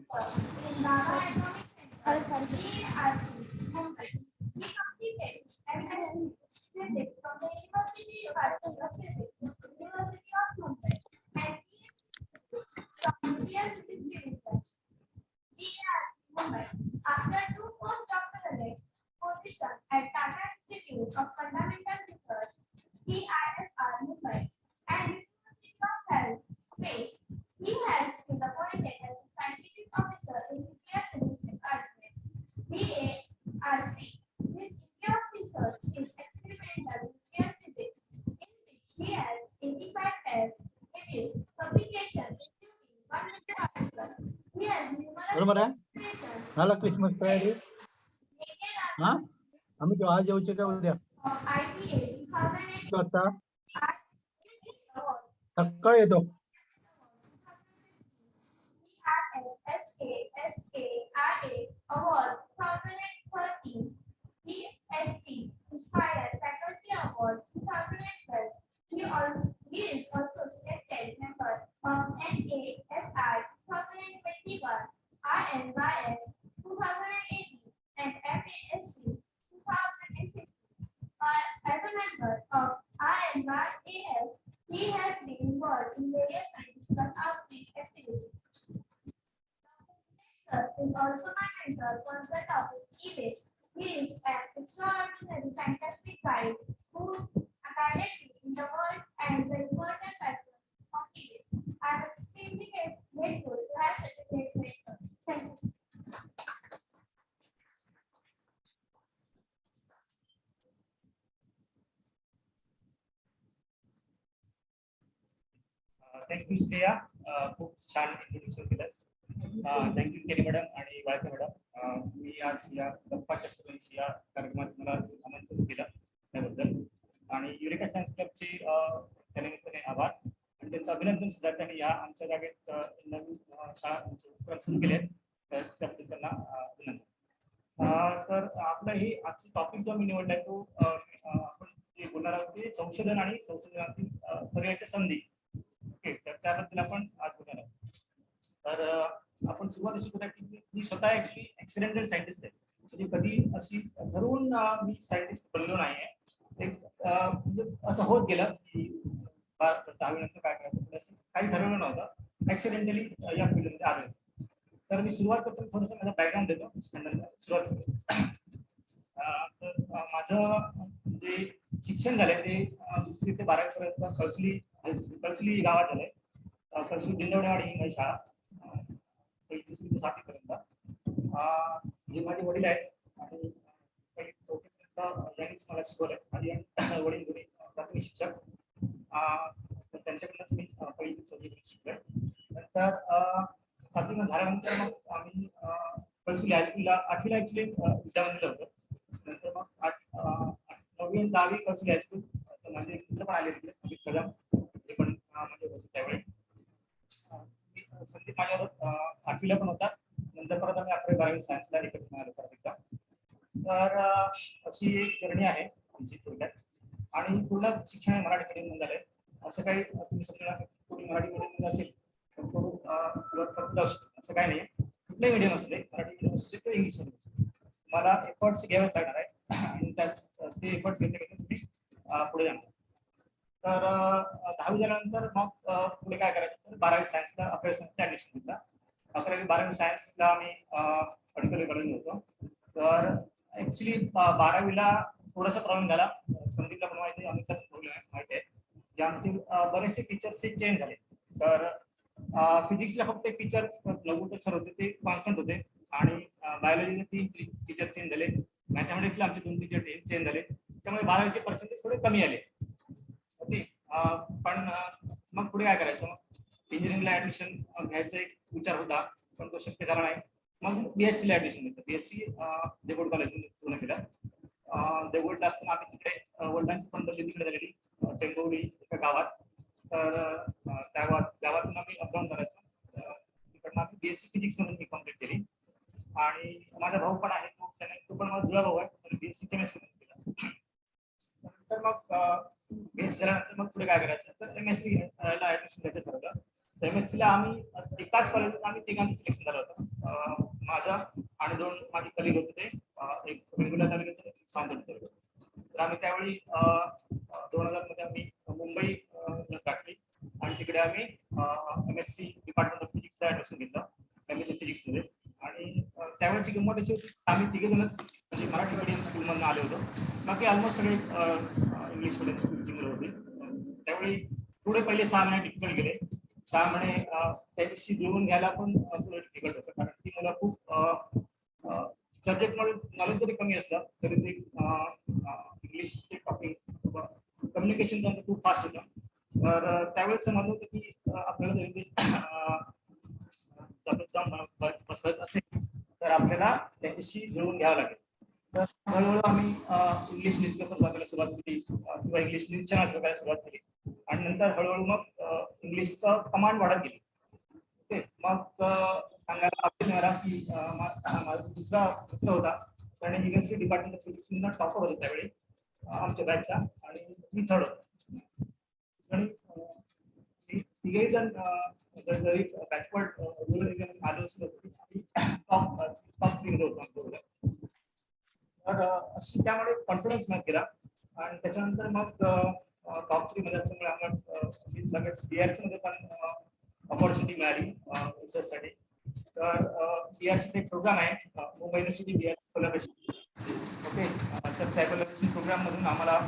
in Nava Atomic Center, ERC, Mumbai. He completed MSc Physics from the University of Physics, University of Mumbai, and from Indian Physics Division, ERC, Mumbai. After 2 postdoctoral positions at Tata Institute of Fundamental Research, TISR, Mumbai, and University of Health, Spain, he has been appointed as a scientific officer in nuclear physics department, BARC. His area of research is experimental nuclear physics, in which he has 85 peer-reviewed publications, including 100 articles. He has numerous publications. झाला Christmas तयारी हा आम्ही तो आज येऊचे का उद्या of IPA 2008 आता सकाळी येतो SARA Award 2013, EST Inspired Faculty Award 2012. He is also selected member of NASI 2021, INYS 2018, and MASC 2015. As a member of INYAS, he has been involved in various scientific outreach activities. Is also my mentor on the topic e-waste. He is an extraordinary, fantastic guide who guided me in the world and the important factors of e-waste. I am extremely grateful to have such a great mentor. Thank you. Thank you, Shreya. खूप छान इंट्रोड्युक्शन केलंस. Thank you केली madam आणि Walke madam. मी आज या गप्पा शस्त्रक्रीशी या कार्यक्रमात मला आमंत्रित केलं त्याबद्दल आणि युरेका सायन्स क्लबचे त्यानिमित्ताने आभार आणि त्यांचं अभिनंदन सुद्धा. त्यांनी या आमच्या जागेत नवीन शाळा उपक्रम सुरू केले त्याबद्दल त्यांना अभिनंदन. तर आपलं हे आजचं टॉपिक जो मी निवडलाय तो आपण जे बोलणार आहोत ते संशोधन आणि संशोधनातील पर्यायाच्या संधी. ओके, तर त्याबद्दल आपण आज बोलणार आहोत. तर आपण सुरुवातीला करूया की मी स्वतः ऍक्च्युली ऍक्सिडेंटल सायंटिस्ट आहे. म्हणजे कधी अशी ठरवून मी सायंटिस्ट बनलो नाहीये. एक म्हणजे असं होत गेलं की 10वी नंतर काय करायचं असं काही ठरवलं नव्हतं. ऍक्सिडेंटली या फील्डमध्ये आलो. तर मी सुरुवात करतो थोडंसं माझा बॅकग्राऊंड देतो सुरुवात करतो. तर माझं जे शिक्षण झालंय ते 2री ते 12वी पर्यंत कळसुली गावात झालंय. कळसुली दिंडवडेवाडी ही माझी शाळा. 1ली 2री ते 7वी पर्यंत. हे माझे वडील आहेत आणि 1ली 4थी पर्यंत यांनीच मला शिकवलंय. आणि वडील दोन्ही प्राथमिक शिक्षक. तर त्यांच्याकडूनच मी 1ली ते 4थी पर्यंत शिकलोय. नंतर 7वी झाल्यानंतर मग आम्ही कळसुली हायस्कूलला 8वीला ऍक्च्युली विद्यामंदिरला होतो. नंतर मग 9वी आणि 10वी कळसुली हायस्कूल. तर माझे मित्र पण आले तिकडे अमित कदम हे पण म्हणजे होते त्यावेळी. संदीप माझ्यावर 8वीला पण होता. नंतर परत आम्ही 11वी 12वी सायन्सला एकत्र मिळालो परत एकदा. तर अशी एक जर्नी आहे आमची थोडक्यात. आणि पूर्ण शिक्षण हे मराठी मीडियम झालंय. असं काही तुम्ही समजा कोणी मराठी मीडियम असेल तर जाऊ शकतो असं काही नाही. कुठलंही मीडियम असू दे, मराठी मीडियम असू दे किंवा इंग्लिश मीडियम असू दे, मला एफर्ट्स घ्यावेच लागणार आहे. आणि त्यात ते एफर्ट्स घेतले तुम्ही पुढे जाणार. तर 10वी झाल्यानंतर मग पुढे काय करायचं तर 12वी सायन्सला 11वी सायन्सला ऍडमिशन घेतला. 11वी 12वी सायन्सला आम्ही अडकले होतो. तर ऍक्च्युली 12वीला थोडासा प्रॉब्लेम झाला. संदीपला पण माहिती आहे, आमचा प्रॉब्लेम माहिती आहे की आमचे बरेचसे टीचर्स चेंज झाले. तर फिजिक्सला फक्त एक टीचर लघुकर सर होते, ते कॉन्स्टंट होते. आणि बायोलॉजीचे 3 टीचर चेंज झाले. मॅथमॅटिक्सला आमचे 2 टीचर चेंज झाले. त्यामुळे 12वीचे पर्सेंटेज थोडे कमी आले. ओके, पण मग पुढे काय करायचं. मग इंजिनिअरिंगला ऍडमिशन घ्यायचा एक विचार होता, पण तो शक्य झाला नाही. मग BSc ला ऍडमिशन घेतलं. BSc देवगड कॉलेजमध्ये पूर्ण केलं. देवगडला असताना आम्ही तिकडे वडिलांची पण बदली तिकडे झालेली टेंबोली एका गावात. तर त्या गावातून आम्ही अपडाऊन करायचो. तिकडनं आम्ही BSc फिजिक्स मधून मी कम्प्लीट केली. आणि माझा भाऊ पण आहे, तो पण माझा जुळा भाऊ आहे. तर BSc केमिस्ट्री मधून केला. नंतर मग BSc झाल्यानंतर मग पुढे काय करायचं तर MSc ला ऍडमिशन घ्यायचं ठरवलं. MSc ला आम्ही एकाच कॉलेजमध्ये आम्ही 3घांचं सिलेक्शन झालं होतं. माझा आणि 2 माझे कलिग होते ते एक वेंगुर्ला तालुक्याचे, एक सांगली तालुक्याचे. तर आम्ही त्यावेळी 2000 मध्ये आम्ही मुंबई टाकली आणि तिकडे आम्ही MSc डिपार्टमेंट ऑफ फिजिक्सला ऍडमिशन घेतलं, MSc फिजिक्स मध्ये. आणि त्यावेळेची गंमत अशी होती, आम्ही तिघेजणच म्हणजे मराठी मीडियम स्कूलमधून आले होतो. बाकी ऑलमोस्ट सगळे इंग्लिश मीडियम स्कूलची मुलं होती. त्यावेळी पुढे पहिले 6 महिने डिफिकल्ट गेले. 6 महिने त्याच्याशी जुळून घ्यायला पण थोडं डिफिकल्ट होतं, कारण ती मुलं खूप सब्जेक्ट नॉलेज जरी कमी असलं तरी ते इंग्लिश टॉकिंग कम्युनिकेशन त्यांचं खूप फास्ट होतं. तर त्यावेळेस समजलं होतं की आपल्याला जाऊन बसवायचं असेल तर आपल्याला त्याच्याशी जुळून घ्यावं लागेल. तर हळूहळू आम्ही इंग्लिश न्यूजपेपर वाचायला सुरुवात केली किंवा इंग्लिश न्यूज चॅनल्स बघायला सुरुवात केली आणि नंतर हळूहळू मग इंग्लिशचं कमांड वाढत गेली. ओके, मग सांगायला आवडेल मला की माझा दुसरा मित्र होता, त्याने युनिव्हर्सिटी डिपार्टमेंट ऑफ फिजिक्स मधून टॉपर होता त्यावेळी आमच्या बॅचचा, आणि मी थर्ड होतो. आणि तिघेही जण जरी बॅकवर्ड आलो असलो तरी टॉप 3 होतो. तर अशी त्यामुळे कॉन्फिडन्स मॅच केला आणि त्याच्यानंतर मग टॉप 3 मध्ये असल्यामुळे आम्हाला लगेच BRC मध्ये पण ऑपॉर्च्युनिटी मिळाली रिसर्चसाठी. तर BRC चा एक प्रोग्राम आहे, Mumbai university BRC collaboration. Okay, तर त्या कोलॅबोरेशन प्रोग्राम मधून आम्हाला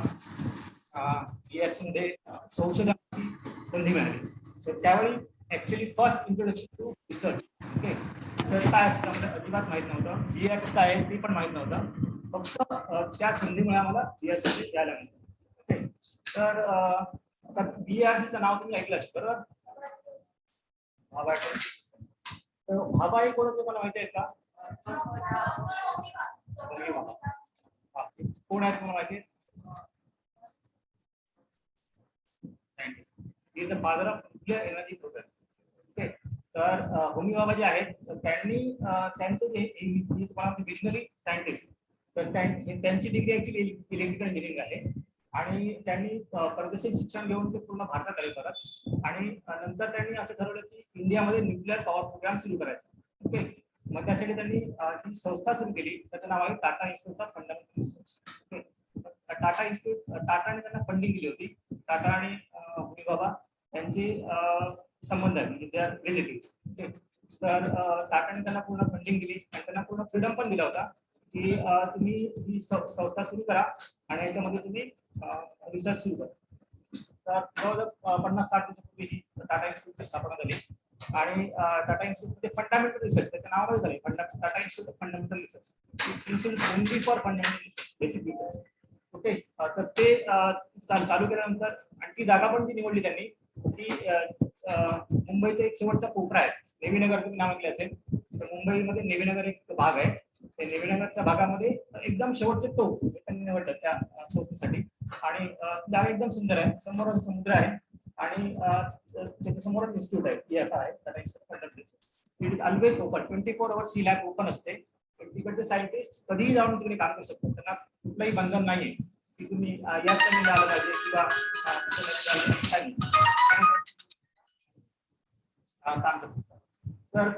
BRC मध्ये संशोधनाची संधी मिळाली. तर त्यावेळी actually first introduction to research. Okay, research काय असतं आपल्याला अजिबात माहित नव्हतं, BRC काय आहे ते पण माहित नव्हतं. फक्त त्या संधीमुळे आम्हाला BRC यायला मिळालं. ओके, तर आता BRCचं नाव तुम्ही ऐकलं असेल बरोबर. तर भाभा हे कोण होते मला माहिती आहे का? कोण आहे तुम्हाला माहिती आहे? Father of nuclear energy program. Okay, तर होमी बाबा जे आहेत त्यांनी त्यांचं जे तुम्हाला विजनरी सायंटिस्ट, तर त्यांची डिग्री ऍक्च्युली इलेक्ट्रिकल इंजिनिअरिंग आहे आणि त्यांनी परदेशी शिक्षण घेऊन ते पूर्ण भारतात आले परत. आणि नंतर त्यांनी असं ठरवलं की इंडियामध्ये न्यूक्लिअर पॉवर प्रोग्राम सुरू करायचा. ओके, मग त्यासाठी त्यांनी ही संस्था सुरू केली, त्याचं नाव आहे Tata institute of fundamental research. Tata institute, टाटाने त्यांना फंडिंग दिली होती. टाटा आणि होमी बाबा यांचे संबंध आहेत, म्हणजे त्या रिलेटिव्ह. तर टाटाने त्यांना पूर्ण फंडिंग दिली आणि त्यांना पूर्ण फ्रीडम पण दिला होता की तुम्ही ही संस्था सुरू करा आणि याच्यामध्ये तुम्ही रिसर्च सुरू करा. तर जवळजवळ 50-60 वर्षापूर्वी ही टाटा इन्स्टिट्यूटची स्थापना झाली आणि टाटा इन्स्टिट्यूटमध्ये फंडामेंटल रिसर्च त्याच्या नावामध्ये झाले, Tata institute of fundamental research, only for fundamental research, basic research. Okay, तर ते चालू केल्यानंतर आणि ती जागा पण ती निवडली त्यांनी, ती मुंबईचा एक शेवटचा कोपरा आहे, नेवीनगर, तुम्ही नाव ऐकले असेल. तर मुंबईमध्ये नेवीनगर एक भाग आहे, त्या नेवीनगरच्या भागामध्ये एकदम शेवटचे टोक त्यांनी निवडलं त्या संस्थेसाठी. आणि जागा एकदम सुंदर आहे, समोर समुद्र आहे आणि त्याच्या समोर इन्स्टिट्यूट आहे, TF आहे, Tata institute of fundamental research. It is always open, 24 hours see lab open असते. तिकडचे सायंटिस्ट कधीही जाऊन तिकडे काम करू शकतात, त्यांना कुठलंही बंधन नाहीये की तुम्ही याच टाइमला आलं पाहिजे किंवा काम करतो. तर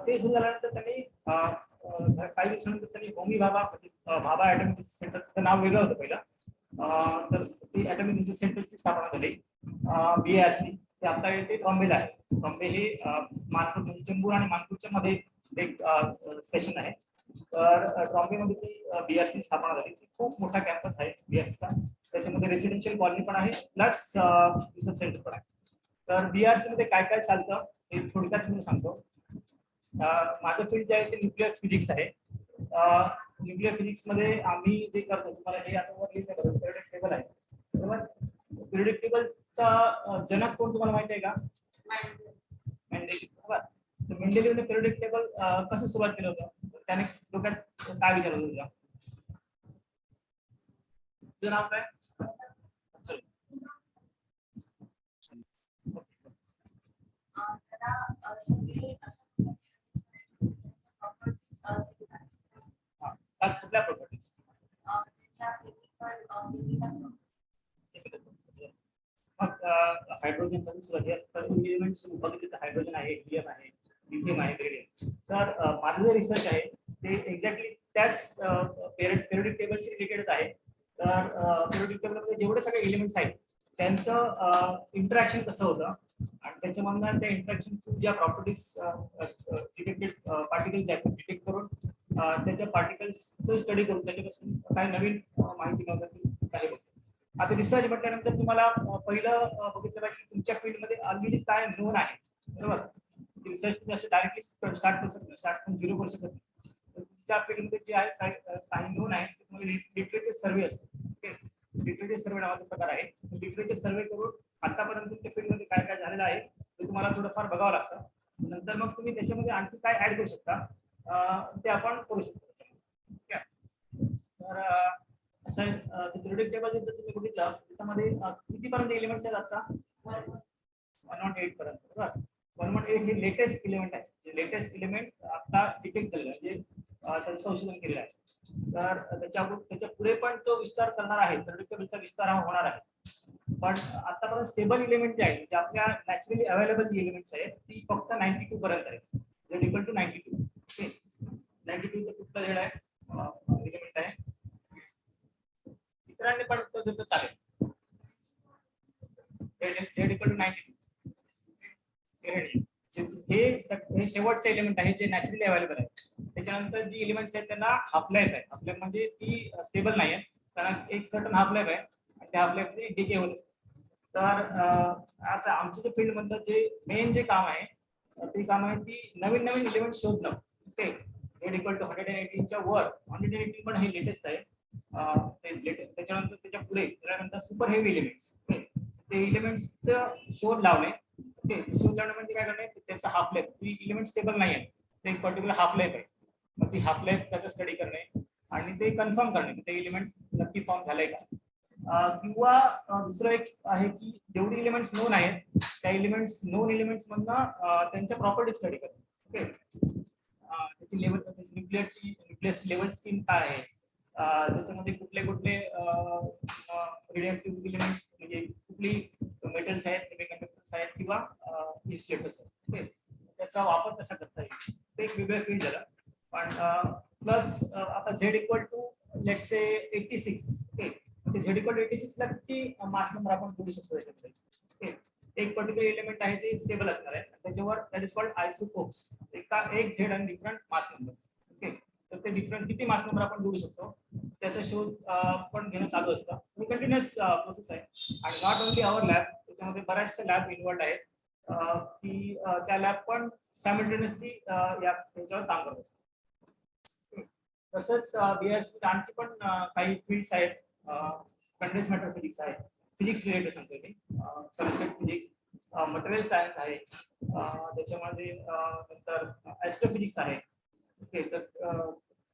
ते सुरू झाल्यानंतर त्यांनी काही दिवसानंतर त्यांनी होमी भाभा ऍटॉमिक सेंटरचं नाव वेगळं होतं पहिलं. तर ती ऍटॉमिक रिसर्च सेंटरची स्थापना झाली BRC. ते आता ते बॉम्बेला आहे. बॉम्बे हे मानपूर, चेंबूर आणि मानपूरच्या मध्ये एक स्टेशन आहे. तर बॉम्बेमध्ये ती BRC स्थापना झाली. खूप मोठा कॅम्पस आहे BRCचा, त्याच्यामध्ये रेसिडेन्शियल कॉलनी पण आहे प्लस रिसर्च सेंटर पण आहे. तर BRC मध्ये काय काय चालतं हे थोडक्यात मी सांगतो. माझं फील्ड जे आहे ते न्यूक्लिअर फिजिक्स आहे. न्यूक्लिअर फिजिक्स मध्ये आम्ही जे करतो, तुम्हाला हे आता पिरियडिक टेबल आहे बरोबर. पिरियडिक टेबलचा जनक कोण तुम्हाला माहिती आहे का? मेंडेलीव. बरोबर. मेंडेलीवने पिरियडिक टेबल कसं सुरुवात केलं होतं, त्याने डोक्यात काय विचार होता तुझं नाव काय? कुठल्या प्रॉपर्टीज? हायड्रोजन पासून सुरुवात, एलिमेंट्स बघितले तर हायड्रोजन आहे, हिलियम आहे, लिथियम आहे बेरिलियम. तर माझं जे रिसर्च आहे ते एक्झॅक्टली त्याच पिरियोडिक टेबलशी रिलेटेड आहे. तर पिरियोडिक टेबलमध्ये जेवढे सगळे एलिमेंट्स आहेत त्यांचं इंटरॅक्शन कसं होतं आणि त्याच्यामधून त्या इंटरॅक्शन ज्या प्रॉपर्टीज डिटेक्टेड पार्टिकल्स डिटेक्ट करून त्याच्या पार्टिकल्सचं स्टडी करून त्याच्यापासून काही नवीन माहिती मिळवतात काही होतं. आता रिसर्च म्हटल्यानंतर तुम्हाला पहिलं बघितलं पाहिजे की तुमच्या फील्डमध्ये ऑलरेडी काय नोन आहे, बरोबर. रिसर्च तुम्ही असं डायरेक्टली स्टार्ट करू शकता, स्टार्ट फ्रॉम झिरो करू शकत नाही. तुमच्या फील्डमध्ये जे आहे काही नोन आहे ते तुम्हाला लिटरेचर सर्वे असतो. ओके, लिटरेचर सर्वे नावाचा प्रकार आहे. लिटरेचर सर्वे करून आतापर्यंत तुमच्या फील्डमध्ये काय काय झालेलं आहे ते तुम्हाला थोडंफार बघावं लागतं. नंतर मग तुम्ही त्याच्यामध्ये आणखी काय ऍड करू शकता ते आपण करू शकतो. तर असं पिरियोडिक टेबल जर तुम्ही बघितलं त्याच्यामध्ये कितीपर्यंत एलिमेंट्स आहेत आता 118 पर्यंत, बरोबर. 118 हे लेटेस्ट एलिमेंट आहे. लेटेस्ट एलिमेंट आता डिटेक्ट झालेलं आहे, त्याचं संशोधन केलेलं आहे. तर त्याच्या पुढे पण तो विस्तार करणार आहे. पिरियोडिक टेबलचा विस्तार हा होणार आहे. पण आतापर्यंत स्टेबल एलिमेंट जे आहेत, जे आपल्या नॅचरली अवेलेबल जी एलिमेंट्स आहेत ती फक्त 92 पर्यंत आहेत. J equal to 92. ओके, 92 चा कुठला झेड आहे एलिमेंट आहे. इतरांनी पण तो चालेल. Z equal to 92. हे शेवटचे एलिमेंट आहे जे नॅचरली अवेलेबल आहे. त्याच्यानंतर जी एलिमेंट्स आहेत त्यांना हाफ लाईफ आहे. हाफ लाईफ म्हणजे ती स्टेबल नाही आहे, कारण एक सर्टन हाफ लाईफ आहे आणि त्या हाफ लाईफ मध्ये डिके होत असते. तर आता आमच्या जे फील्ड मधलं जे मेन जे काम आहे ते काम आहे की नवीन नवीन एलिमेंट शोधणं. ओके, झेड इक्वल टू 118च्या वर. 118 पण हे लेटेस्ट आहे. त्याच्यानंतर त्याच्या पुढे त्यानंतर सुपर हेवी एलिमेंट्स. ते एलिमेंट्सचं शोध लावणे. ओके, शोध लावणे म्हणजे काय करणे, त्याचा हाफ लाईफ, ती एलिमेंट स्टेबल नाही आहे, ते एक पर्टिक्युलर हाफ लाईफ आहे. मग ती हाफ लाईफ त्याचा स्टडी करणे आणि ते कन्फर्म करणे की ते एलिमेंट नक्की फॉर्म झालंय का. किंवा दुसरं एक आहे की जेवढी एलिमेंट्स नोन आहेत त्या एलिमेंट्स नोन एलिमेंट्स मधनं त्यांच्या प्रॉपर्टी स्टडी करणे. ओके, त्याची लेवल, न्यूक्लियसची लेवल स्कीम काय आहे, त्याच्यामध्ये कुठले कुठले रेडिएक्टिव्ह एलिमेंट्स म्हणजे कुठली मेटल्स आहेत, सेमीकंडक्टर्स आहेत किंवा इन्सुलेटर्स आहेत. ओके, त्याचा वापर कसा करता येईल ते एक वेगळं फील्ड झालं. पण प्लस आता z equal to let's say 86. Okay, ते झेड इक्वल टू 86 ला किती मास नंबर आपण जोडू शकतो याच्यामध्ये. ओके, एक पर्टिक्युलर एलिमेंट आहे ते स्टेबल असणार आहे त्याच्यावर दॅट इज कॉल्ड आयसोटोप्स. एक झेड आणि डिफरंट मास नंबर्स. ओके, तर ते डिफरंट किती मास नंबर आपण जोडू शकतो त्याचा शोध पण घेणं चालू असतं. ही कंटिन्युअस प्रोसेस आहे. आणि नॉट ओनली आवर लॅब, त्याच्यामध्ये बऱ्याचशा लॅब इन्व्हॉल्ड आहेत की त्या लॅब पण सायमल्टेनियसली याच्यावर काम करत असतात. तसंच BRC आणखी पण काही फील्ड्स आहेत. कंडेन्स मॅटर फिजिक्स आहे, फिजिक्स रिलेटेड सांगतो मी, सॉलिड फिजिक्स, मटेरियल सायन्स आहे, त्याच्यामध्ये नंतर ॲस्ट्रोफिजिक्स आहे. ओके, तर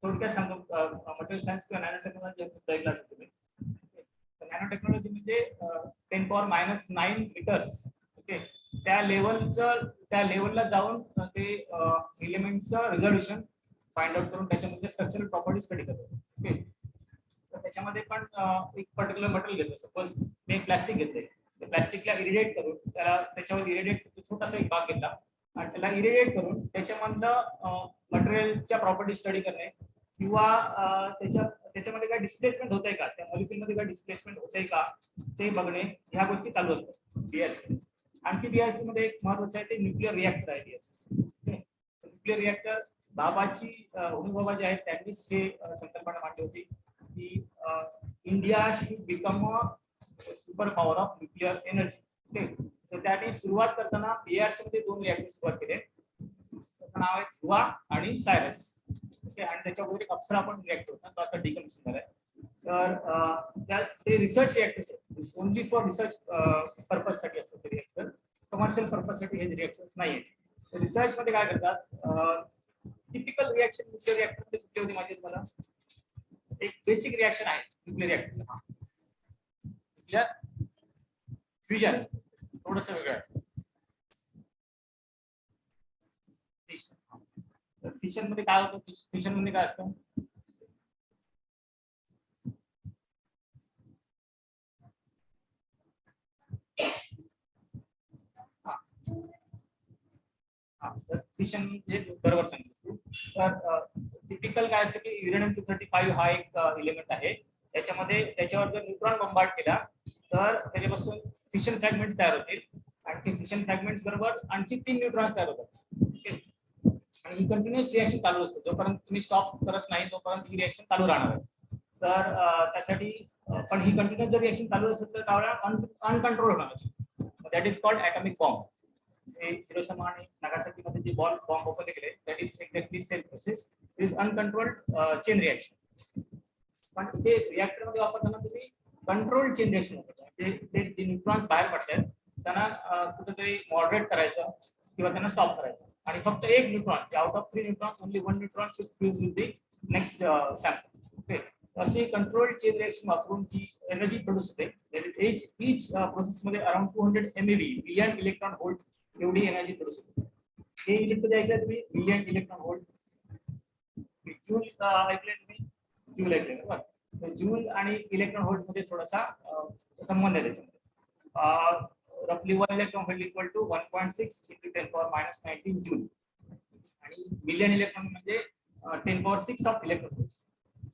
थोडक्यात सांगतो मटेरियल सायन्स किंवा नॅनो टेक्नॉलॉजी ऐकला असेल तुम्ही. नॅनो टेक्नॉलॉजी म्हणजे 10⁻⁹ मीटर्स. ओके, त्या लेवलला जाऊन ते एलिमेंटचं रिझोल्युशन फाइंड आउट करून त्याच्यामध्ये स्ट्रक्चरल प्रॉपर्टी स्टडी करतो. ओके, तर त्याच्यामध्ये पण एक पर्टिक्युलर मटेरियल घेतो. सपोज मी एक प्लास्टिक घेतले, ते प्लास्टिकला इरिडेट करून त्याच्यावर इरिडेट छोटासा एक भाग घेतला आणि त्याला इरिडेट करून त्याच्यामधलं मटेरियलच्या प्रॉपर्टी स्टडी करणे किंवा त्याच्यामध्ये काय डिस्प्लेसमेंट होतंय का, त्या मॉलिक्युलमध्ये काय डिस्प्लेसमेंट होतंय का ते बघणे, ह्या गोष्टी चालू असतात BRC. आणखी BRC मध्ये एक महत्वाचं आहे ते न्यूक्लिअर रिएक्टर आहे BRC. न्यूक्लिअर रिएक्टर बाबाची होमी बाबा जे आहेत त्यांनीच हे संकल्पना मांडली होती की India should become a super power of nuclear energy. Okay, तर त्याने सुरुवात करताना BRC मध्ये 2 रिएक्टर सुरुवात केले. त्याचं नाव आहे ध्रुवा आणि सायरस. ओके, आणि त्याच्यावर एक अप्सरा पण रिएक्टर होता तो आता डिकमिशन झालाय. तर ते रिसर्च रिएक्टर्स आहेत, ओनली फॉर रिसर्च पर्पज साठी असतात ते रिएक्टर, कमर्शियल पर्पज साठी हे रिएक्टर्स नाही आहेत. रिसर्च मध्ये काय करतात, टिपिकल रिएक्शन न्यूक्लिअर रिएक्टर मध्ये कुठली होती माहिती तुम्हाला, एक बेसिक रिएक्शन आहे न्यूक्लिअर रिएक्टर, न्यूक्लिअर फ्युजन, थोडंसं वेगळं आहे. फिशन मध्ये काय होतं, फिशन मध्ये काय असतं, फिशन म्हणजे बरोबर सांगितलं. तर टिपिकल काय असतं की युरेनियम 235 हा एक एलिमेंट आहे. त्याच्यावर जर न्यूट्रॉन बंबार्ड केला तर त्याच्यापासून फिशन फ्रॅगमेंट्स तयार होतील आणि ते फिशन फ्रॅगमेंट्स बरोबर आणखी 3 न्यूट्रॉन्स तयार होतात. ओके. आणि ही कंटिन्युअस रिएक्शन चालू असते. जोपर्यंत तुम्ही स्टॉप करत नाही तोपर्यंत ही रिएक्शन चालू राहणार आहे. तर त्यासाठी पण ही कंटिन्युअस जर रिएक्शन चालू असेल तर त्यावेळेला अनकंट्रोल होणार. That is called atomic bomb. Hiroshima आणि नागासाकी मध्ये जे बॉम्ब वापरले गेले that is exactly same process. It is uncontrolled chain reaction. पण इथे रिएक्टर मध्ये वापरताना तुम्ही कंट्रोल चेन रिएक्शन वापरता. ते न्यूट्रॉन्स बाहेर पडतात त्यांना कुठेतरी मॉडरेट करायचं किंवा त्यांना स्टॉप करायचं आणि फक्त एक neutron out of 3 neutrons only 1 neutron should fuse with the next sample. Okay. अशी कंट्रोल चेन रिएक्शन वापरून जी एनर्जी प्रोड्यूस होते ईच प्रोसेस मध्ये around 200 MeV million electron volt एवढी एनर्जी प्रोड्यूस होते. हे इलेक्ट्रॉन ऐकलं तुम्ही मिलियन इलेक्ट्रॉन व्होल्ट. जूल ऐकले तुम्ही जूल ऐकले बरोबर. तर जूल आणि इलेक्ट्रॉन व्होल्ट मध्ये थोडासा संबंध आहे त्याच्यामध्ये. रफली 1 electron volt equal to 1.6 into 10⁻⁻19 joule आणि मिलियन इलेक्ट्रॉन म्हणजे 10⁻6 ऑफ इलेक्ट्रॉन व्होल्ट.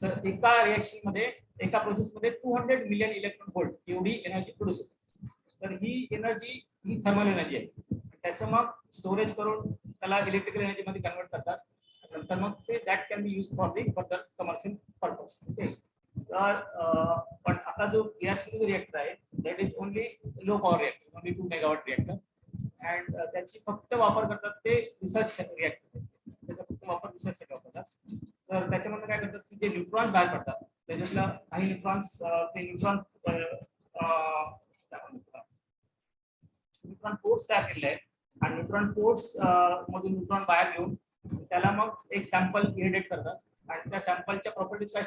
तर एका रिएक्शन मध्ये एका प्रोसेस मध्ये 200 मिलियन इलेक्ट्रॉन व्होल्ट एवढी एनर्जी प्रोड्यूस होते. तर ही एनर्जी ही थर्मल एनर्जी आहे. त्याचं मग स्टोरेज करून त्याला इलेक्ट्रिकल एनर्जी मध्ये कन्वर्ट करतात. नंतर मग ते that can be use for the further commercial purpose. Okay. तर पण आता जो एआरसी रिएक्टर आहे that is only low power reactor only 2 megawatt reactor and त्याची फक्त वापर करतात ते रिसर्च रिएक्टर. त्याचा फक्त वापर रिसर्चसाठी वापरतात. तर त्याच्यामध्ये काय करतात की जे न्यूट्रॉन्स बाहेर पडतात त्याच्यातला काही न्यूट्रॉन्स ते न्यूट्रॉन पोर्ट्स तयार केलेले आहेत आणि न्यूट्रॉन पोर्ट्स मधून न्यूट्रॉन बाहेर घेऊन त्याला मग एक सॅम्पल इरिडेट करतात आणि त्या सॅम्पलच्या प्रॉपर्टीज काय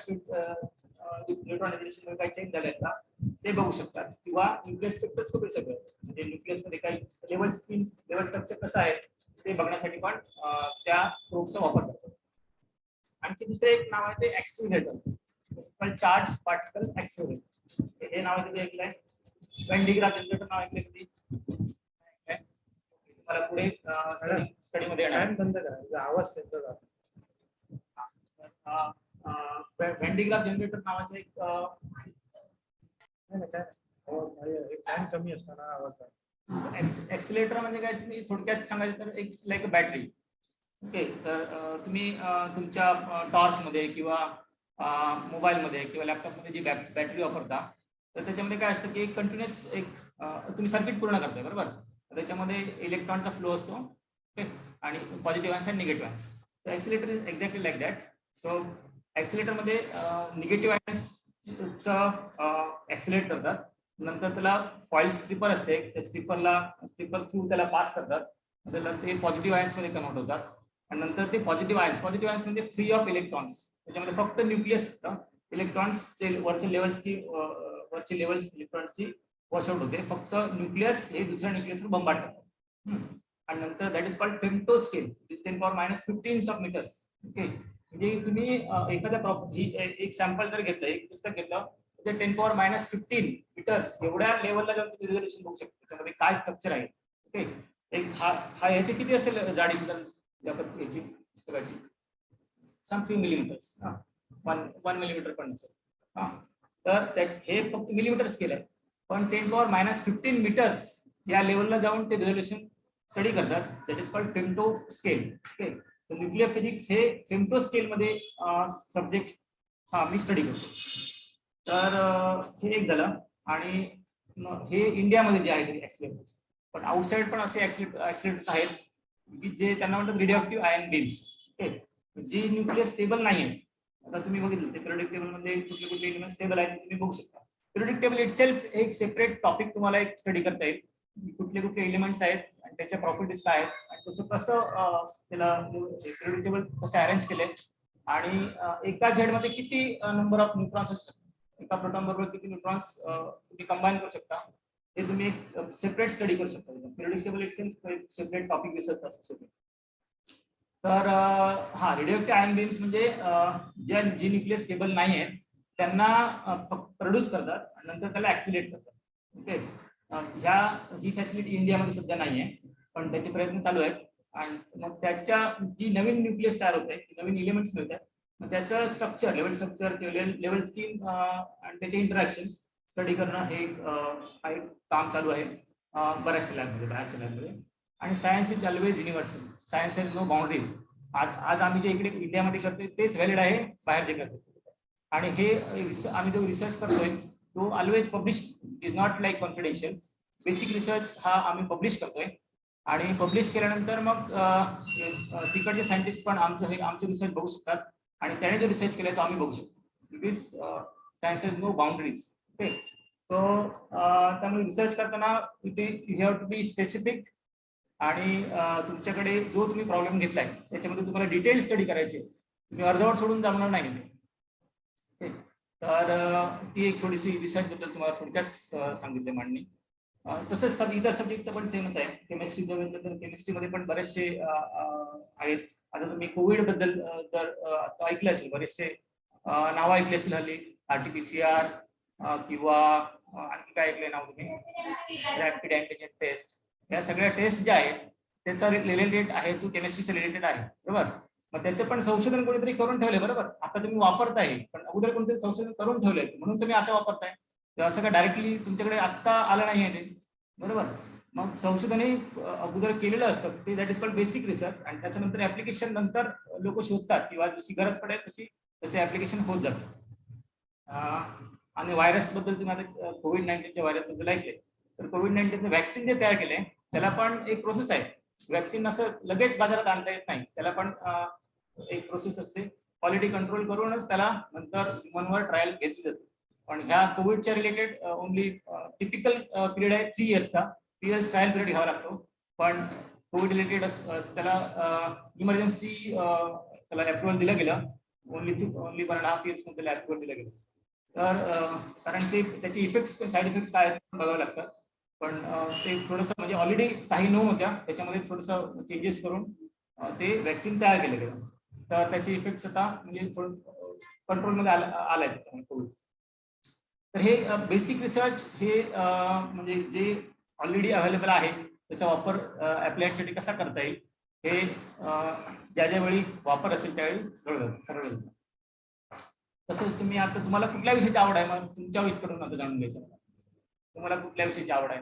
न्यूट्रॉन रेडिएशन काही चेंज झाले का ते बघू शकतात किंवा न्यूक्लियस स्पेक्ट्रोस्कोपी सगळं म्हणजे न्यूक्लियस मध्ये काही लेवल स्ट्रक्चर कसं आहे ते बघण्यासाठी पण त्या प्रोबचा वापर करतात. आणखी दुसरे एक नाव आहे ते ऍक्सिलरेटर चार्ज पार्टिकल ऍक्सिलरेटर. हे नाव आहे ऐकलंय. वेन डिग्राफ जनरेटर नाव ऐकलंय कधी. तुम्हाला पुढे स्टडी मध्ये बंद करा आवाज त्यांचा. वेन डिग्राफ जनरेटर नावाचं एक फॅन कमी असताना आवाज. ऍक्सिलेटर म्हणजे काय तुम्ही थोडक्यात सांगायचं तर एक लाईक बॅटरी. ओके. तर तुम्ही तुमच्या टॉर्च मध्ये किंवा मोबाईल मध्ये किंवा लॅपटॉप मध्ये जी बॅटरी वापरता तर त्याच्यामध्ये काय असतं की कंटिन्युअस एक तुम्ही सर्किट पूर्ण करताय बरोबर. त्याच्यामध्ये इलेक्ट्रॉनचा फ्लो असतो. ओके. आणि पॉझिटिव्ह आयन्स आणि negative ions. So accelerator is exactly like that. So accelerator मध्ये निगेटिव्ह आयन्सचं ऍक्सिलेट करतात. नंतर त्याला फॉईल स्ट्रिपर असते त्या स्ट्रिपर थ्रू त्याला पास करतात. त्याला ते पॉझिटिव्ह आयन्स मध्ये कन्वर्ट होतात आणि नंतर ते पॉझिटिव्ह आयन्स म्हणजे फ्री ऑफ इलेक्ट्रॉन्स. त्याच्यामध्ये फक्त न्यूक्लियस असतं. इलेक्ट्रॉन्सचे वरचे लेवल्स इलेक्ट्रॉन्सची वॉशआउट होते. फक्त न्यूक्लियस हे दुसऱ्या न्यूक्लियसवर बंबार्ड करतात आणि नंतर that is called femto scale. 10⁻15 of metres. Okay. म्हणजे तुम्ही एखाद्या प्रॉपर्टी एक सॅम्पल जर घेतलं एक पुस्तक घेतलं तर 10⁻15 मीटर्स एवढ्या लेवलला जाऊन तुम्ही रिझोल्युशन बघू शकता त्याच्यामध्ये काय स्ट्रक्चर आहे. ओके. एक हा याची किती असेल जाडी सुद्धा याची पुस्तकाची सम फ्यू मिलीमीटर्स. 1 मिलीमीटर पण नसेल. तर हे फक्त मिलीमीटर स्केल आहे पण 10⁻15 मीटर्स या लेवलला जाऊन ते रिझोल्युशन स्टडी करतात. That is called femto scale. Okay. Nuclear physics हे फेम्टो स्केल मध्ये सब्जेक्ट मी स्टडी करतो. तर हे एक झालं आणि हे इंडियामध्ये जे आहे ऍक्सिलेटर्स पण आउटसाइड पण असे ऍक्सिलेटर्स आहेत की जे त्यांना म्हणतात रेडिओएक्टिव्ह आयन बीम्स. ओके. जी न्यूक्लियर स्टेबल नाही आहेत. आता तुम्ही बघितलं ते पिरियोडिक टेबल मध्ये कुठले कुठले एलिमेंट स्टेबल आहेत तुम्ही बघू शकता. पिरियोडिक टेबल इटसेल्फ एक सेपरेट टॉपिक तुम्हाला एक स्टडी करता येईल. कुठले कुठले एलिमेंट्स आहेत आणि त्याच्या प्रॉपर्टीज काय आहेत आणि त्याचं कसं त्याला पिरियोडिक टेबल कसे अरेंज केले आणि एका झेड मध्ये किती नंबर ऑफ न्यूट्रॉन्स असू शकतात. एका प्रोटॉन बरोबर किती न्यूट्रॉन्स तुम्ही कंबाईन करू शकता हे तुम्ही एक सेपरेट स्टडी करू शकता. पिरियोडिक टेबल इटसेल्फ एक सेपरेट टॉपिक दिसत असतो. तर रेडिओएक्टिव्ह आयन बीम्स म्हणजे जी न्यूक्लियर स्टेबल नाही आहेत त्यांना प्रोड्यूस करतात आणि नंतर त्याला ऍक्सिलेट करतात. ओके. ही फॅसिलिटी इंडियामध्ये सध्या नाही आहे पण त्याचे प्रयत्न चालू आहेत. आणि मग त्याच्या जी नवीन न्यूक्लियस तयार होते, नवीन एलिमेंट्स मिळतात, मग त्याचं स्ट्रक्चर, लेवल स्ट्रक्चर किंवा लेवल स्कीम आणि त्याचे इंटरॅक्शन स्टडी करणं हे एक काम चालू आहे बऱ्याचशा लॅबमध्ये, बाहेरच्या लॅबमध्ये. आणि science is always universal, science has no boundaries. आज आम्ही जे इकडे इंडियामध्ये करतोय तेच व्हॅलिड आहे बाहेर जे करतोय. आणि हे आम्ही जो रिसर्च करतोय तो always publish, is not like confidential. Basic research हा आम्ही पब्लिश करतोय आणि पब्लिश केल्यानंतर मग तिकडचे सायंटिस्ट पण आमचे रिसर्च बघू शकतात आणि त्याने जो रिसर्च केलाय तो आम्ही बघू शकतो. Because science has no boundaries. Okay, so त्यामुळे रिसर्च करताना you have to be specific आणि तुमच्याकडे जो तुम्ही प्रॉब्लेम घेतलाय त्याच्यामध्ये तुम्हाला डिटेल स्टडी करायची, तुम्ही अर्धवट सोडून जमणार नाही. तर ती एक थोडीशी रिसर्च बद्दल तुम्हाला थोडक्यात सांगितले मांडणी. तसंच इतर सब्जेक्टचं पण सेमच आहे. केमिस्ट्री जर तर केमिस्ट्रीमध्ये पण बरेचसे आहेत. आता तुम्ही कोविड बद्दल तर ऐकलं असेल, बरेचसे नावं ऐकले असेल हल्ली, RT-PCR किंवा आणखी काय ऐकलंय नाव तुम्ही, रॅपिड अँटिजेन टेस्ट. या सगळ्या टेस्ट ज्या आहेत त्याचा रिलेटेड आहे, तो केमिस्ट्रीचा रिलेटेड आहे, बरोबर. मग त्याचं पण संशोधन कोणीतरी करून ठेवलंय, बरोबर. आता तुम्ही वापरताय, पण अगोदर कोणतरी संशोधन करून ठेवलंय म्हणून तुम्ही आता वापरताय. असं काय डायरेक्टली तुमच्याकडे आत्ता आलं नाही आहे ते, बरोबर. मग संशोधन हे अगोदर केलेलं असतं, ते that is called basic research. आणि त्याच्यानंतर ऍप्लिकेशन नंतर लोक शोधतात किंवा जशी गरज पडेल तशी त्याचे ऍप्लिकेशन होत जातं. आणि व्हायरस बद्दल तुम्ही आता कोविड-19च्या व्हायरस बद्दल ऐकले, तर कोविड-19चं व्हॅक्सिन जे तयार केलंय त्याला पण एक प्रोसेस आहे. व्हॅक्सिन असं लगेच बाजारात आणता येत नाही, त्याला पण एक प्रोसेस असते. क्वालिटी कंट्रोल करूनच त्याला नंतर ह्युमनवर ट्रायल घेतली जाते. पण ह्या कोविडच्या रिलेटेड ओनली टिपिकल पिरियड आहे 3 इयर्सचा. 3 इयर्स ट्रायल पिरियड घ्यावा लागतो. पण कोविड रिलेटेड त्याला इमर्जन्सी त्याला अप्रुव्हल दिलं गेलं. ओनली 1.5 इयर्स मध्ये त्याला अप्रुव्हल दिलं गेलं. तर कारण ते त्याचे इफेक्ट्स, साईड इफेक्ट्स काय आहेत बघावं लागतात. पण ते थोडंसं म्हणजे ऑलरेडी काही नोंद होत्या, त्याच्यामध्ये थोडंसं चेंजेस करून ते वॅक्सिन तयार केलं गेलं. तर त्याचे इफेक्ट्स आता म्हणजे थोडं कंट्रोलमध्ये आलाय कोविड. तर हे बेसिक रिसर्च हे म्हणजे जे ऑलरेडी अवेलेबल आहे त्याचा वापर अप्लायडसाठी कसा करता येईल हे ज्या ज्यावेळी वापर असेल त्यावेळी ठरवलं जातं. तसंच तुम्ही आता तुम्हाला कुठल्या विषयाची आवड आहे, मग तुमच्या विषयाकडून आता जाणून घ्यायचं. तुम्हाला कुठल्या विषयाची आवड आहे?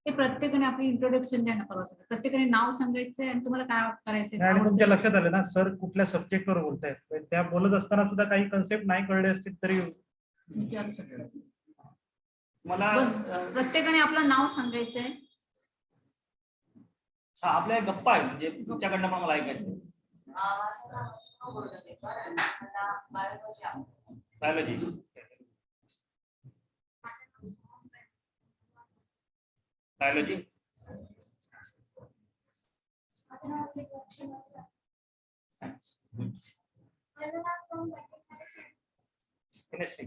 ते प्रत्येकाने आपली इंट्रोडक्शन द्या ना, प्रत्येकाने नाव सांगायचंय आणि तुम्हाला काय करायचंय. आणि तुमच्या लक्षात आलं ना सर कुठल्या सब्जेक्टवर बोलतायत, त्या बोलत असताना सुद्धा काही कन्सेप्ट नाही कळले असतील तरी विचारू शकतो. मला प्रत्येकाने आपलं नाव सांगायचंय. आपल्या गप्पा आहे म्हणजे तुमच्याकडनं पण मला ऐकायचं. बायोलॉजी. बायोलॉजी. केमिस्ट्री.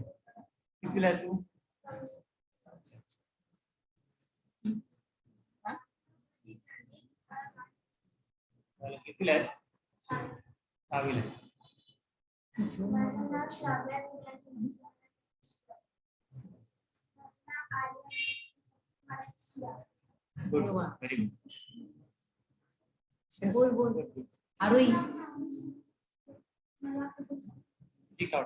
किती लास तू? किती लास? 10वी. Good, very good. बोल बोल. आरोही. ठीक आहे.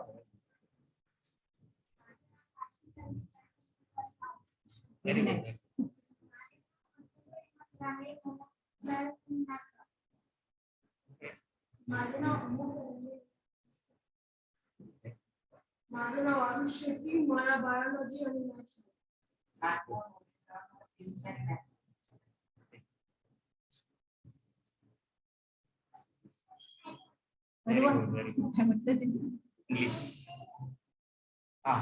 Very nice. माझं नाव आरुष शेट्टी, मला बायोलॉजी आणि मॅथ्स. इंग्लिश. हा.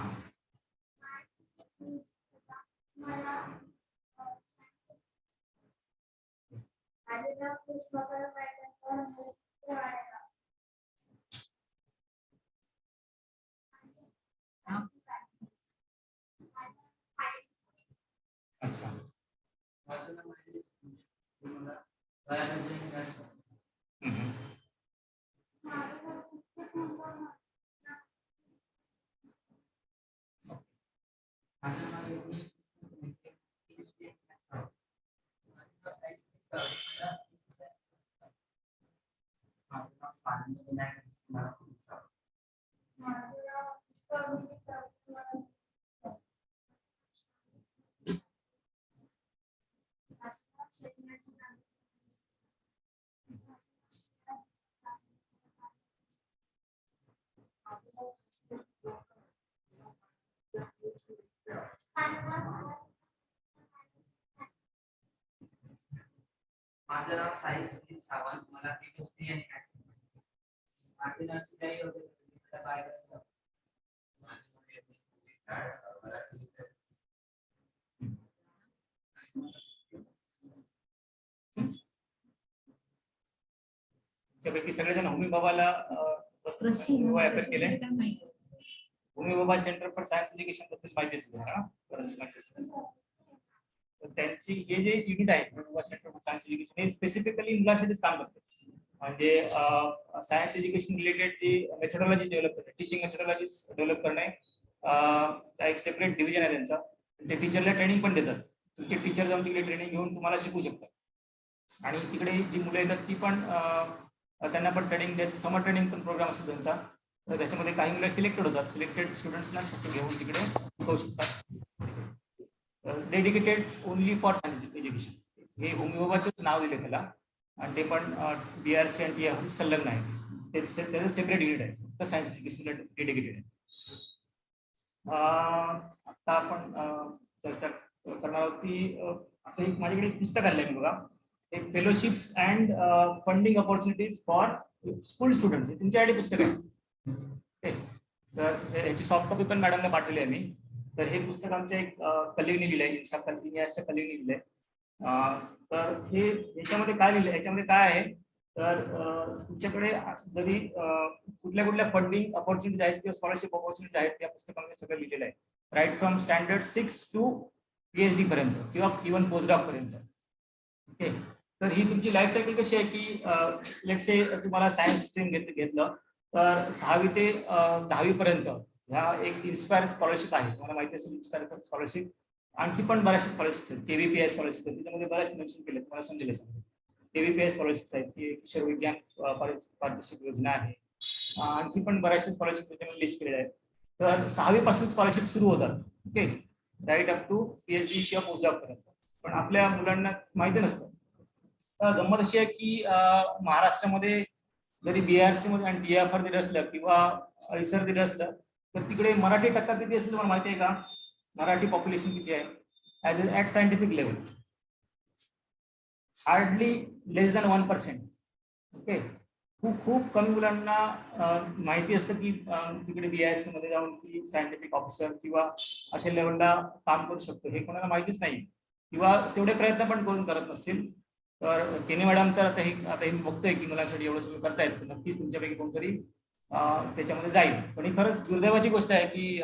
अच्छा. माझं नाव पुष्पा विजय माझं नाव साई सुनील सावंत. मला केमिस्ट्री आणि मॅथ्स माझे नाव चिराई होते. मला बायोलॉजी त्यापैकी सगळेजण होमी बाबाला कृषी अभ्यास केले. काय माहिती. होमी बाबा सेंटर फॉर सायन्स एज्युकेशन बद्दल माहिती आहे. बरंच माहिती असेल. तर त्यांची हे जे युनिट आहे होमी बाबा सेंटर फॉर सायन्स एज्युकेशन हे स्पेसिफिकली मुलांसाठीच काम करते. म्हणजे सायन्स एज्युकेशन रिलेटेड जी मेथोडॉलॉजी डेव्हलप करणे, टीचिंग मेथोडॉलॉजीज डेव्हलप करणे, एक सेपरेट डिव्हिजन आहे त्यांचा. ते टीचरला ट्रेनिंग पण देतात. तुमचे टीचर जाऊन तिकडे ट्रेनिंग घेऊन तुम्हाला शिकवू शकतात. आणि तिकडे जी मुलं येतात ती पण त्यांना पण ट्रेनिंग द्यायचं, समर ट्रेनिंग पण प्रोग्राम असतो त्यांचा. तर त्याच्यामध्ये काही मुलं सिलेक्टेड होतात. सिलेक्टेड स्टुडंट्सना घेऊन तिकडे शिकवू शकतात. Dedicated only for science education हे होमी बाबाचंच नाव दिले त्याला. आणि ते पण BRC आणि TF संलग्न आहे. त्याचं सेपरेट युनिट आहे. फक्त सायन्स एज्युकेशनला डेडिकेटेड आहे. आता आपण चर्चा करणार आहोत की आता एक माझ्याकडे एक पुस्तक आलं आहे बघा. एक fellowships and funding opportunities for school student हे तुमच्यासाठी पुस्तक आहे. तर याची सॉफ्ट कॉपी पण मॅडमला पाठवली आहे मी. तर हे पुस्तक आमच्या एक कलिगने दिलं आहे, इन्साच्या कलिगने दिलं आहे. तर हे याच्यामध्ये काय लिहिलं, याच्यामध्ये काय आहे तर तुमच्याकडे जरी कुठल्या कुठल्या फंडिंग अपॉर्च्युनिटीज आहेत किंवा स्कॉलरशिप अपॉर्च्युनिटीज आहेत या पुस्तकामध्ये सगळं लिहिलेलं आहे. Right from standard 6 to PhD पर्यंत किंवा इव्हन पोस्टडॉक पर्यंत. ओके. तर ही तुमची लाईफ सायकल कशी आहे की लेट्स से तुम्हाला सायन्स स्ट्रीम घेतलं तर 6वी ते 10वी पर्यंत ह्या एक इन्स्पायर स्कॉलरशिप आहे. तुम्हाला माहिती असेल इन्स्पायर स्कॉलरशिप. आणखी पण बऱ्याचशा स्कॉलरशिप आहेत. KVPI स्कॉलरशिप आहे, त्याच्यामध्ये बऱ्याच मेन्शन केले तुम्हाला समजेल याच्यामध्ये. KVPI स्कॉलरशिप आहेत की किशोर विज्ञान पारितोषिक योजना आहे. आणखी पण बऱ्याचशा स्कॉलरशिप त्याच्यामध्ये लिस्ट केलेल्या आहेत. तर 6वी पासून स्कॉलरशिप सुरू होतात. Okay. Right up to PhD किंवा पोस्टडॉक पर्यंत. पण आपल्या मुलांना माहिती नसतं. गंमत अशी आहे की महाराष्ट्रामध्ये जरी BRC मध्ये आणि TFR दिलं असलं किंवा ऐसर दिलं असलं तर तिकडे मराठी टक्का किती असेल मला माहिती आहे का? मराठी पॉप्युलेशन किती आहे at scientific level? Hardly less than 1%. Okay. खूप कमी मुलांना माहिती असतं की तिकडे BRC मध्ये जाऊन की सायंटिफिक ऑफिसर किंवा अशा लेवलला काम करू शकतो हे कोणाला माहितीच नाही किंवा तेवढे प्रयत्न पण करून करत नसतील. तर केनी मॅडम तर आता हे बघतोय की मुलांसाठी एवढं सगळं करतायत. नक्कीच तुमच्यापैकी कोणतरी त्याच्यामध्ये जाईल. पण ही खरंच दुर्दैवाची गोष्ट आहे की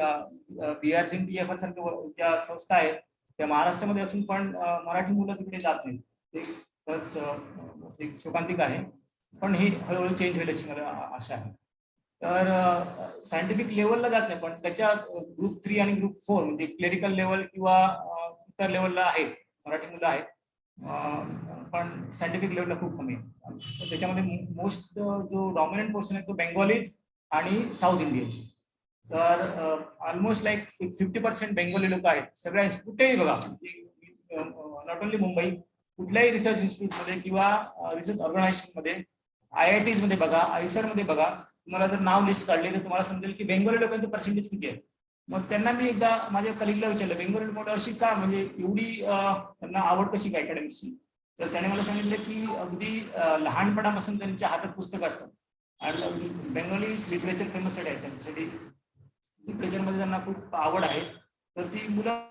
BRC आणि TFR सारख्या ज्या संस्था आहेत त्या महाराष्ट्रामध्ये असून पण मराठी मुलं तिकडे जात नाहीत. ते खरंच एक शोकांतिक आहे. पण हे हळूहळू चेंज होईल अशी मला आशा आहे. तर सायंटिफिक लेवलला जात नाही पण त्याच्या ग्रुप 3 आणि ग्रुप 4 म्हणजे क्लेरिकल लेवल किंवा इतर लेवलला आहेत मराठी मुलं आहेत. पण सायंटिफिक लेवलला खूप कमी आहे. त्याच्यामध्ये मोस्ट जो डॉमिनंट पोर्शन आहे तो बेंगॉलीज आणि साऊथ इंडियन्स. तर ऑलमोस्ट लाईक 50% बेंगॉली लोक आहेत सगळ्या कुठेही बघा. नॉट ओनली मुंबई, कुठल्याही रिसर्च इन्स्टिट्यूटमध्ये किंवा रिसर्च ऑर्गनायझेशनमध्ये IITs मध्ये बघा, आयसर मध्ये बघा. तुम्हाला जर नाव लिस्ट काढले तर तुम्हाला समजेल की बेंगॉली लोकांचं पर्सेंटेज किती आहे. मग त्यांना मी एकदा माझ्या कलिगला विचारलं बेंगॉली लोक अशी का म्हणजे एवढी त्यांना आवड कशी काय अकॅडमिक्सची. तर त्याने मला सांगितलं की अगदी लहानपणापासून त्यांच्या हातात पुस्तकं असतात आणि बेंगॉली लिटरेचर फेमस आहे त्यांच्यासाठी. लिटरेचरमध्ये त्यांना खूप आवड आहे. तर ती मुलं